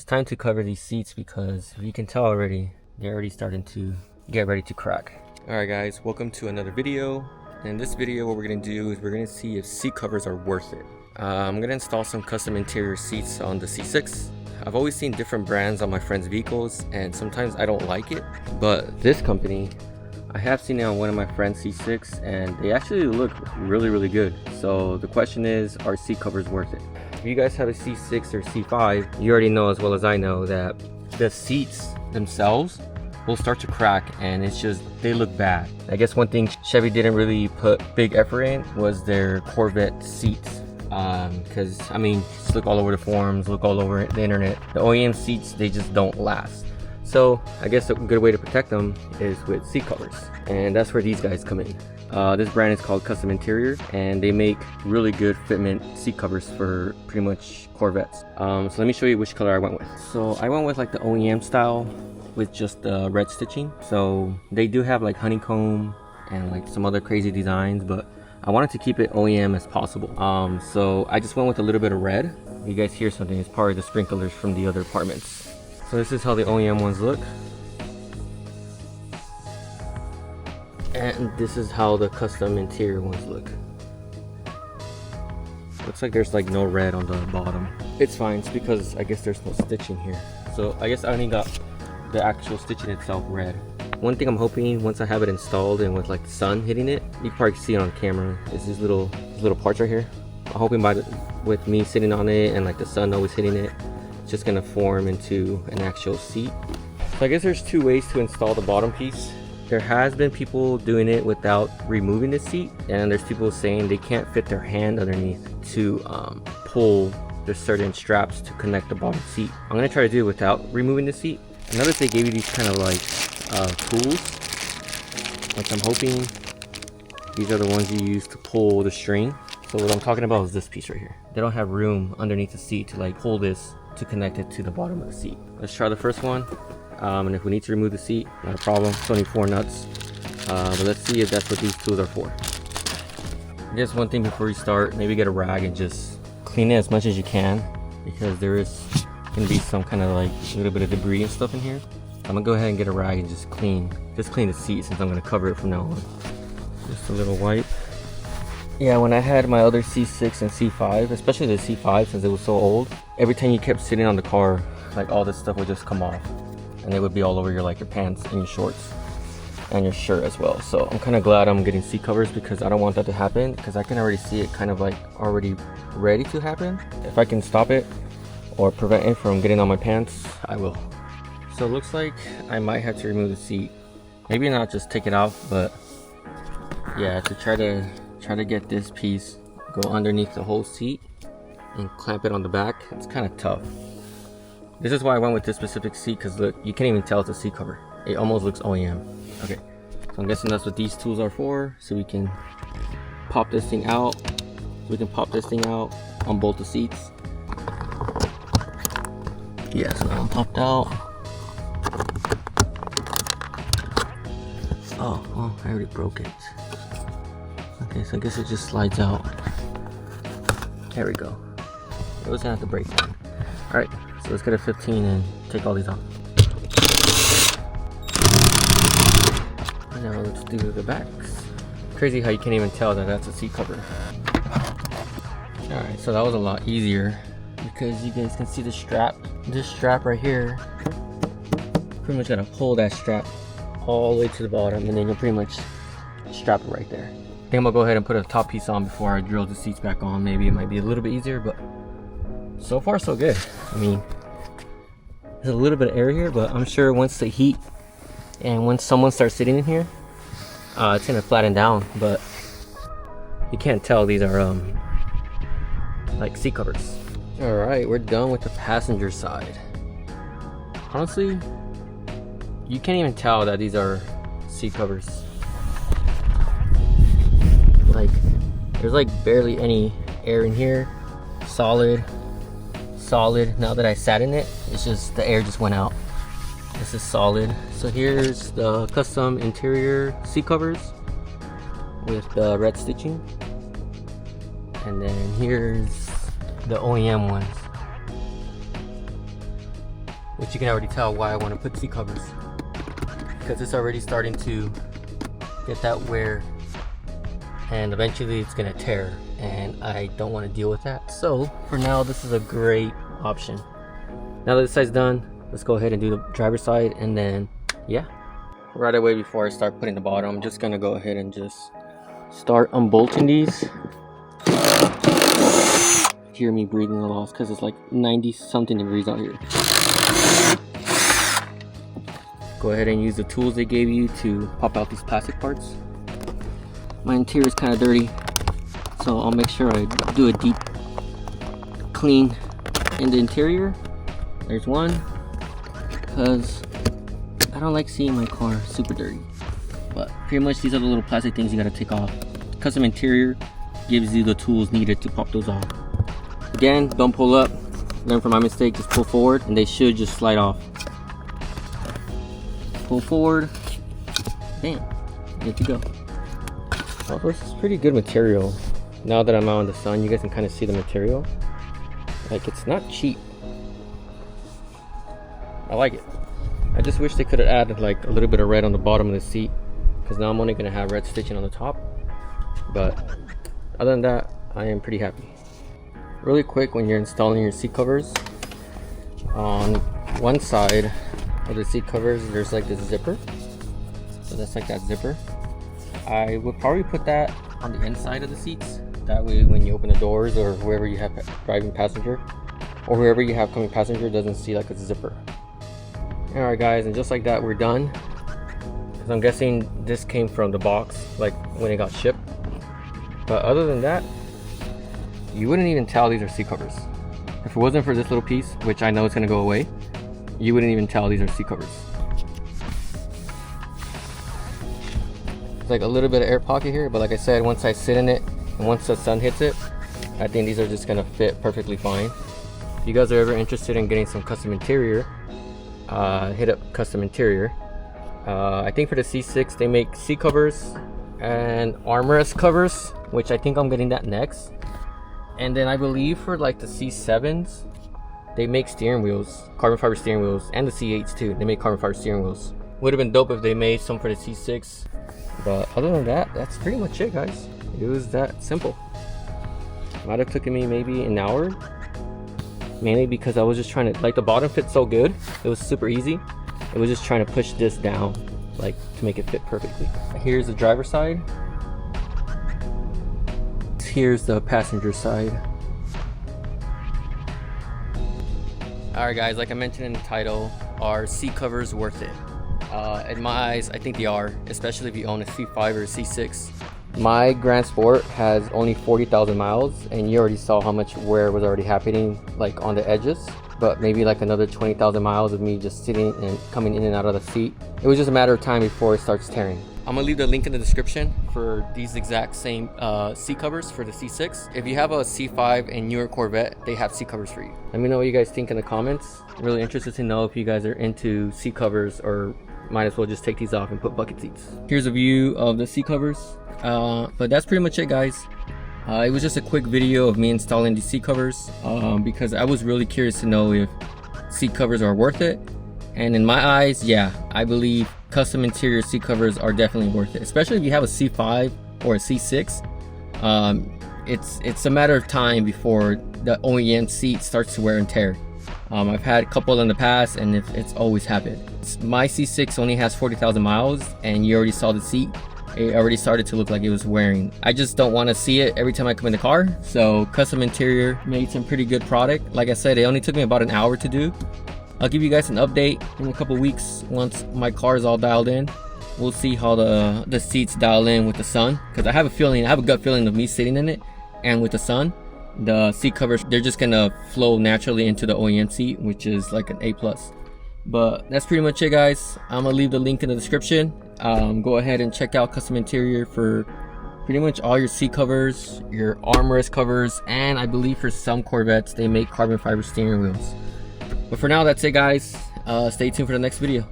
It's time to cover these seats because you can tell already, they're already starting to get ready to crack. Alright guys, welcome to another video. In this video, what we're going to do is we're going to see if seat covers are worth it. I'm going to install some custom interior seats on the C6. I've always seen different brands on my friends' vehicles and sometimes I don't like it. But this company, I have seen it on one of my friends' C6 and they actually look really good. So the question is, are seat covers worth it? If you guys have a C6 or C5, you already know as well as I know that the seats themselves will start to crack and it's just, they look bad. I guess one thing Chevy didn't really put big effort in was their Corvette seats. Because I mean, just look all over the forums, look all over the internet. The OEM seats, they just don't last. So I guess a good way to protect them is with seat covers, and that's where these guys come in. This brand is called Kustom Interior and they make really good fitment seat covers for pretty much Corvettes. So let me show you which color I went with. So I went with like the OEM style with just red stitching. So they do have like honeycomb and like some other crazy designs, but I wanted to keep it OEM as possible. So I just went with a little bit of red. You guys hear something, it's probably the sprinklers from the other apartments. So this is how the OEM ones look. And this is how the custom interior ones look. Looks like there's like no red on the bottom. It's fine, it's because I guess there's no stitching here. So I guess I only got the actual stitching itself red. One thing I'm hoping once I have it installed and with like the sun hitting it, you can probably see it on camera, is these little parts right here. I'm hoping with me sitting on it and like the sun always hitting it, it's just gonna form into an actual seat. So I guess there's two ways to install the bottom piece. There has been people doing it without removing the seat, and there's people saying they can't fit their hand underneath to pull the certain straps to connect the bottom seat. I'm gonna try to do it without removing the seat. I noticed they gave you these kind of like tools, which I'm hoping these are the ones you use to pull the string. So what I'm talking about is this piece right here. They don't have room underneath the seat to like pull this to connect it to the bottom of the seat. Let's try the first one. And if we need to remove the seat, not a problem. It's only 4 nuts. But let's see if that's what these tools are for. I guess one thing before you start, maybe get a rag and just clean it as much as you can, because there is going to be some kind of like a little bit of debris and stuff in here. I'm gonna go ahead and get a rag and just clean the seat, since I'm gonna cover it from now on. Just a little wipe. Yeah, when I had my other C6 and C5, especially the C5 since it was so old, every time you kept sitting on the car, like all this stuff would just come off. And it would be all over your like your pants and your shorts and your shirt as well. So I'm kind of glad I'm getting seat covers because I don't want that to happen, because I can already see it kind of like already ready to happen. If I can stop it or prevent it from getting on my pants, I will. So it looks like I might have to remove the seat. Maybe not just take it off, but yeah, to try to get this piece go underneath the whole seat and clamp it on the back, it's kind of tough. This is why I went with this specific seat, because look, you can't even tell it's a seat cover. It almost looks OEM. Okay, so I'm guessing that's what these tools are for, so we can pop this thing out. Unbolt the seats. Yeah, so I'm popped out. Oh, well, I already broke it. Okay, so I guess it just slides out. There we go. It was gonna have to break one. Alright, so let's get a 15 and take all these off. And now let's do the backs. Crazy how you can't even tell that that's a seat cover. Alright, so that was a lot easier because you guys can see the strap. This strap right here, pretty much gotta pull that strap all the way to the bottom, and then you'll pretty much strap it right there. I think I'm gonna go ahead and put a top piece on before I drill the seats back on. Maybe it might be a little bit easier, but so far so good. I mean, there's a little bit of air here, but I'm sure once the heat and once someone starts sitting in here, it's gonna flatten down. But you can't tell these are like seat covers. All right, we're done with the passenger side. Honestly, you can't even tell that these are seat covers. Like, there's like barely any air in here. Solid. Now that I sat in it, it's just the air just went out. This is solid. So here's the custom interior seat covers with the red stitching, and then here's the OEM ones. which you can already tell why I want to put seat covers, because it's already starting to get that wear and eventually it's gonna tear, and I don't want to deal with that. So for now, this is a great option. Now that this side's done, let's go ahead and do the driver's side, and then yeah, right away before I start putting the bottom, I'm just gonna go ahead and just start unbolting these. Hear me breathing a lot because it's like 90 something degrees out here. Go ahead and use the tools they gave you to pop out these plastic parts. My interior is kind of dirty, so I'll make sure I do a deep clean in the interior. There's one, because I don't like seeing my car super dirty. But pretty much these are the little plastic things you gotta take off. Kustom Interior gives you the tools needed to pop those off. Again, don't pull up, learn from my mistake, just pull forward and they should just slide off. Pull forward, bam, good to go. Oh, this is pretty good material. Now that I'm out in the sun, you guys can kind of see the material. Like, it's not cheap. I like it. I just wish they could have added like a little bit of red on the bottom of the seat, because now I'm only going to have red stitching on the top. But other than that, I am pretty happy. Really quick, when you're installing your seat covers, on one side of the seat covers there's like this zipper, so that's like that zipper. I would probably put that on the inside of the seats, that way when you open the doors, or whoever you have driving passenger or whoever you have coming passenger doesn't see like a zipper. Alright guys, and just like that we're done, because I'm guessing this came from the box like when it got shipped. But other than that, you wouldn't even tell these are seat covers. If it wasn't for this little piece, which I know it's going to go away, you wouldn't even tell these are seat covers. It's like a little bit of air pocket here, but like I said, once I sit in it and once the sun hits it, I think these are just going to fit perfectly fine. If you guys are ever interested in getting some Kustom Interior, hit up Kustom Interior. I think for the C6 they make seat covers and armrest covers, which I think I'm getting that next. And then I believe for like the C7s, they make steering wheels, carbon fiber steering wheels, and the C8s too. They make carbon fiber steering wheels. Would have been dope if they made some for the C6. But other than that, that's pretty much it, guys. It was that simple. Might have taken me maybe an hour, mainly because I was just trying to, like, the bottom fit so good, it was super easy. It was just trying to push this down, like, to make it fit perfectly. Here's the driver's side. Here's the passenger side. Alright guys, like I mentioned in the title, are seat covers worth it? In my eyes, I think they are, especially if you own a C5 or a C6. My Grand Sport has only 40,000 miles, and you already saw how much wear was already happening, like on the edges. But maybe like another 20,000 miles of me just sitting and coming in and out of the seat. It was just a matter of time before it starts tearing. I'm gonna leave the link in the description for these exact same seat covers for the C6. If you have a C5 and newer Corvette, they have seat covers for you. Let me know what you guys think in the comments. I'm really interested to know if you guys are into seat covers, or might as well just take these off and put bucket seats. Here's a view of the seat covers. But that's pretty much it, guys. It was just a quick video of me installing these seat covers, because I was really curious to know if seat covers are worth it. And in my eyes, yeah, I believe Kustom Interior seat covers are definitely worth it, especially if you have a C5 or a C6. It's a matter of time before the OEM seat starts to wear and tear. I've had a couple in the past, and it's always happened. My C6 only has 40,000 miles, and you already saw the seat. It already started to look like it was wearing. I just don't want to see it every time I come in the car. So Kustom Interior made some pretty good product. Like I said, it only took me about an hour to do. I'll give you guys an update in a couple weeks once my car is all dialed in. We'll see how the seats dial in with the sun, because I have a gut feeling of me sitting in it, and with the sun, the seat covers, they're just gonna flow naturally into the OEM seat, which is like an A+. But that's pretty much it, guys. I'm gonna leave the link in the description. Go ahead and check out Kustom Interior for pretty much all your seat covers, your armrest covers, and I believe for some Corvettes they make carbon fiber steering wheels. But for now, that's it, guys. Stay tuned for the next video.